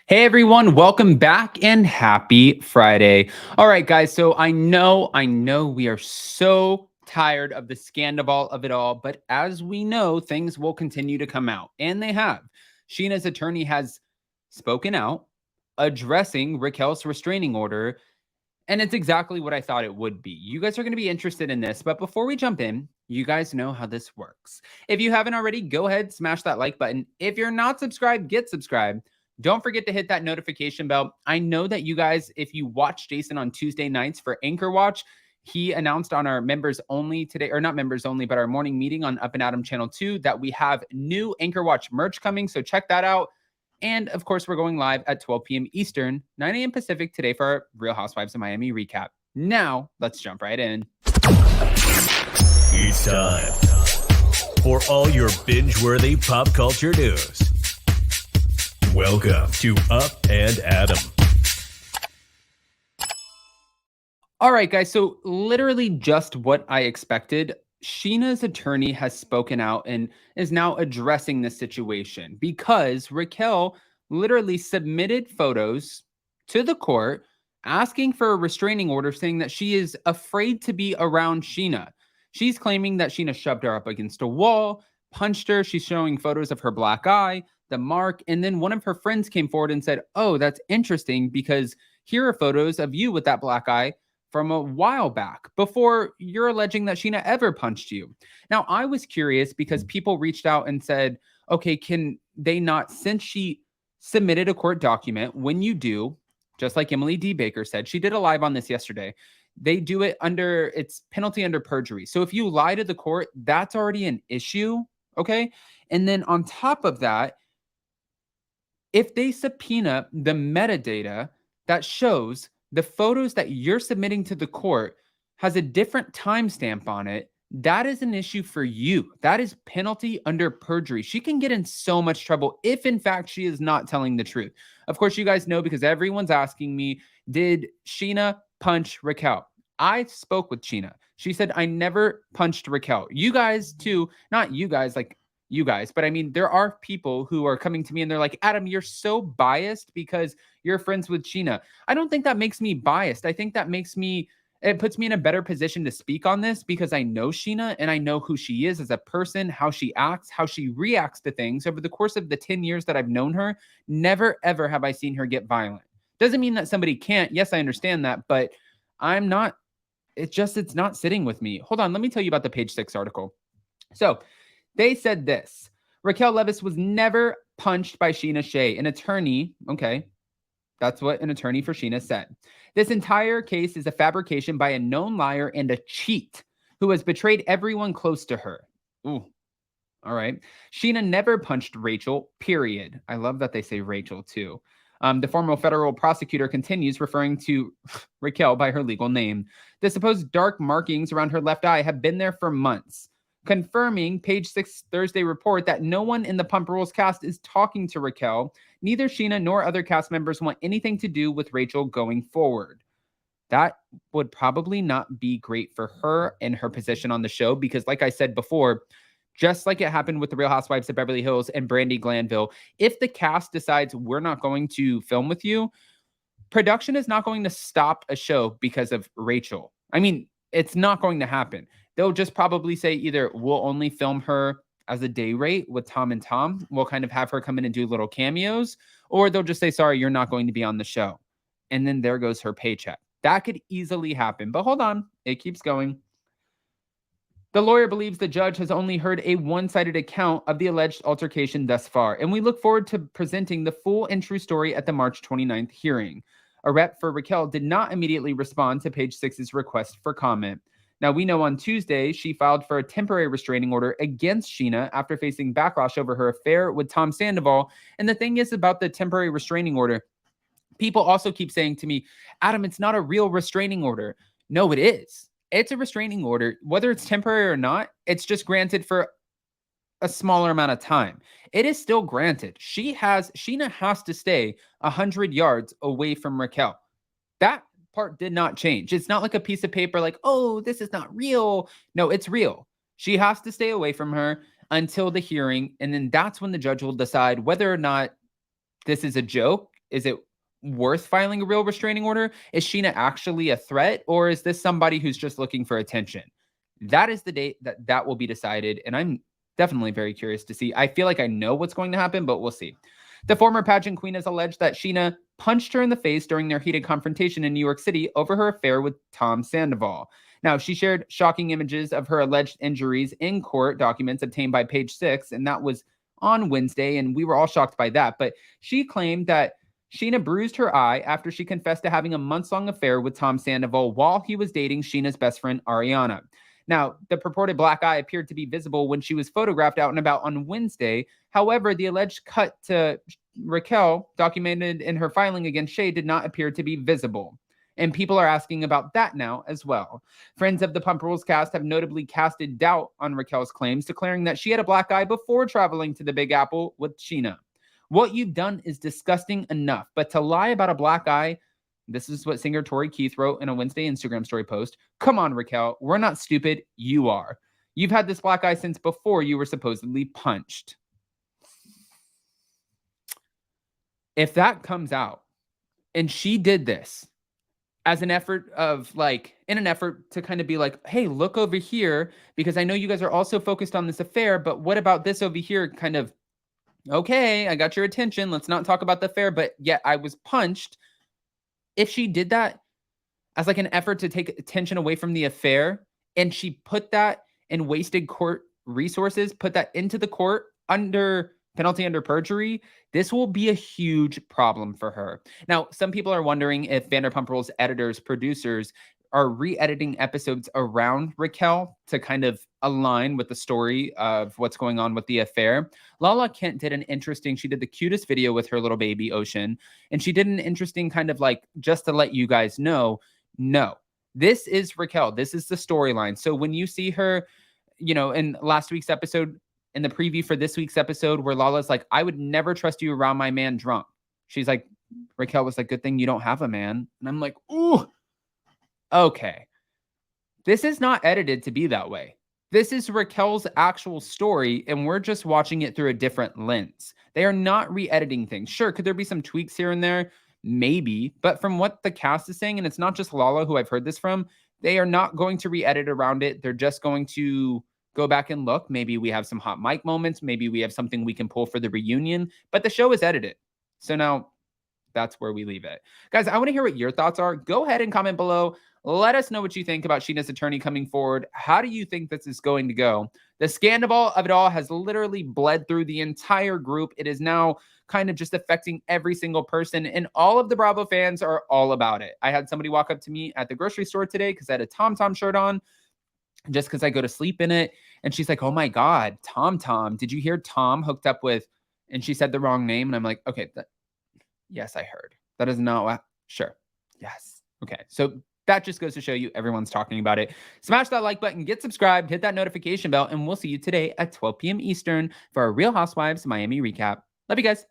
Hey everyone, welcome back and happy Friday. All right, guys. So I know we are so tired of the scandal of it all, but as we know, things will continue to come out, and they have. Scheana's attorney has spoken out addressing Raquel's restraining order, and it's exactly what I thought it would be. You guys are going to be interested in this, but before we jump in, you guys know how this works. If you haven't already, go ahead, smash that like button. If you're not subscribed, get subscribed. Don't forget to hit that notification bell. I know that you guys, if you watch Jason on Tuesday nights for Anchor Watch, he announced on our members only today, or not members only, but our morning meeting on Up and Adam Channel 2 that we have new Anchor Watch merch coming. So check that out. And of course, we're going live at 12 p.m. Eastern, 9 a.m. Pacific today for our Real Housewives of Miami recap. Now, let's jump right in. It's time for all your binge-worthy pop culture news. Welcome to Up and Adam. All right, guys. So literally just what I expected. Scheana's attorney has spoken out and is now addressing the situation because Raquel literally submitted photos to the court asking for a restraining order, saying that she is afraid to be around Scheana. She's claiming that Scheana shoved her up against a wall, punched her. She's showing photos of her black eye, the mark. And then one of her friends came forward and said, "Oh, that's interesting because here are photos of you with that black eye from a while back before you're alleging that Scheana ever punched you." Now, I was curious because people reached out and said, okay, can they not, since she submitted a court document, when you do, just like Emily D. Baker said, she did a live on this yesterday, they do it under, it's penalty under perjury. So if you lie to the court, that's already an issue. Okay. And then on top of that, if they subpoena the metadata that shows the photos that you're submitting to the court has a different timestamp on it, that is an issue for you. That is penalty under perjury. She can get in so much trouble if, in fact, she is not telling the truth. Of course, you guys know because everyone's asking me, did Scheana punch Raquel? I spoke with Scheana. She said, I never punched Raquel. You guys, too, not you guys, like you guys, but I mean, there are people who are coming to me and they're like, Adam, you're so biased because you're friends with Scheana. I don't think that makes me biased. I think that it puts me in a better position to speak on this because I know Scheana and I know who she is as a person, how she acts, how she reacts to things over the course of the 10 years that I've known her. Never, ever have I seen her get violent. Doesn't mean that somebody can't. Yes, I understand that, but I'm not, it's not sitting with me. Hold on. Let me tell you about the Page 6 article. So they said this: Raquel Leviss was never punched by Scheana Shay, an attorney. Okay. That's what an attorney for Scheana said. This entire case is a fabrication by a known liar and a cheat who has betrayed everyone close to her. Ooh. All right. Scheana never punched Rachel, period. I love that they say Rachel too. The former federal prosecutor continues referring to Raquel by her legal name. The supposed dark markings around her left eye have been there for months, confirming Page 6 Thursday report that no one in the Pump Rules cast is talking to Raquel. Neither Scheana nor other cast members want anything to do with Rachel going forward. That would probably not be great for her and her position on the show because, like I said before, just like it happened with the Real Housewives of Beverly Hills and Brandy Glanville, if the cast decides we're not going to film with you, production is not going to stop a show because of Rachel. I mean, it's not going to happen. They'll just probably say either we'll only film her as a day rate with Tom and Tom. We'll kind of have her come in and do little cameos, or they'll just say, sorry, you're not going to be on the show. And then there goes her paycheck. That could easily happen. But hold on, it keeps going. The lawyer believes the judge has only heard a one-sided account of the alleged altercation thus far, and we look forward to presenting the full and true story at the March 29th hearing. A rep for Raquel did not immediately respond to Page 6's request for comment. Now, we know on Tuesday, she filed for a temporary restraining order against Scheana after facing backlash over her affair with Tom Sandoval. And the thing is about the temporary restraining order, people also keep saying to me, Adam, it's not a real restraining order. No, it is. It's a restraining order. Whether it's temporary or not, it's just granted for a smaller amount of time. It is still granted. Scheana has to stay 100 yards away from Raquel. That part did not change. It's not like a piece of paper like, oh, this is not real. No, it's real. She has to stay away from her until the hearing. And then that's when the judge will decide whether or not this is a joke is it worth filing a real restraining order? Is Scheana actually a threat, or is this somebody who's just looking for attention? That is the date that will be decided, and I'm definitely very curious to see. I feel like I know what's going to happen, but we'll see. The former pageant queen has alleged that Scheana punched her in the face during their heated confrontation in New York City over her affair with Tom Sandoval. Now, she shared shocking images of her alleged injuries in court documents obtained by Page Six, and that was on Wednesday, and we were all shocked by that. But she claimed that Scheana bruised her eye after she confessed to having a months-long affair with Tom Sandoval while he was dating Sheena's best friend, Ariana. Now, the purported black eye appeared to be visible when she was photographed out and about on Wednesday. However, the alleged cut to Raquel, documented in her filing against Shea, did not appear to be visible. And people are asking about that now as well. Friends of the Pump Rules cast have notably casted doubt on Raquel's claims, declaring that she had a black eye before traveling to the Big Apple with Scheana. What you've done is disgusting enough, but to lie about a black eye, this is what singer Tori Keith wrote in a Wednesday Instagram story post. Come on, Raquel. We're not stupid. You are. You've had this black eye since before you were supposedly punched. If that comes out and she did this as an effort of in an effort to kind of be like, hey, look over here, because I know you guys are also focused on this affair, but what about this over here? Kind of, okay, I got your attention. Let's not talk about the affair, but yet I was punched. If she did that as an effort to take attention away from the affair, and she put that and wasted court resources, put that into the court under penalty under perjury, this will be a huge problem for her. Now, some people are wondering if Vanderpump Rules editors, producers are re-editing episodes around Raquel to kind of align with the story of what's going on with the affair. Lala Kent did she did the cutest video with her little baby, Ocean, and she did an interesting kind of just to let you guys know, no, this is Raquel. This is the storyline. So when you see her, in last week's episode, in the preview for this week's episode, where Lala's like, I would never trust you around my man drunk. She's like, Raquel was like, good thing you don't have a man. And I'm like, ooh, okay. This is not edited to be that way. This is Raquel's actual story, and we're just watching it through a different lens. They are not re-editing things. Sure, could there be some tweaks here and there? Maybe. But from what the cast is saying, and it's not just Lala who I've heard this from, they are not going to re-edit around it. They're just going to go back and look. Maybe we have some hot mic moments. Maybe we have something we can pull for the reunion. But the show is edited. So now that's where we leave it. Guys, I want to hear what your thoughts are. Go ahead and comment below. Let us know what you think about Scheana's attorney coming forward. How do you think this is going to go? The scandal of it all has literally bled through the entire group. It is now kind of just affecting every single person, and all of the Bravo fans are all about it. I had somebody walk up to me at the grocery store today because I had a Tom Tom shirt on, just because I go to sleep in it. And she's like, oh my God, Tom, did you hear Tom hooked up with, and she said the wrong name. And I'm like, okay, yes, I heard. That is not what, sure. Yes. Okay. So that just goes to show you everyone's talking about it. Smash that like button, get subscribed, hit that notification bell, and we'll see you today at 12 p.m. Eastern for a Real Housewives Miami recap. Love you guys.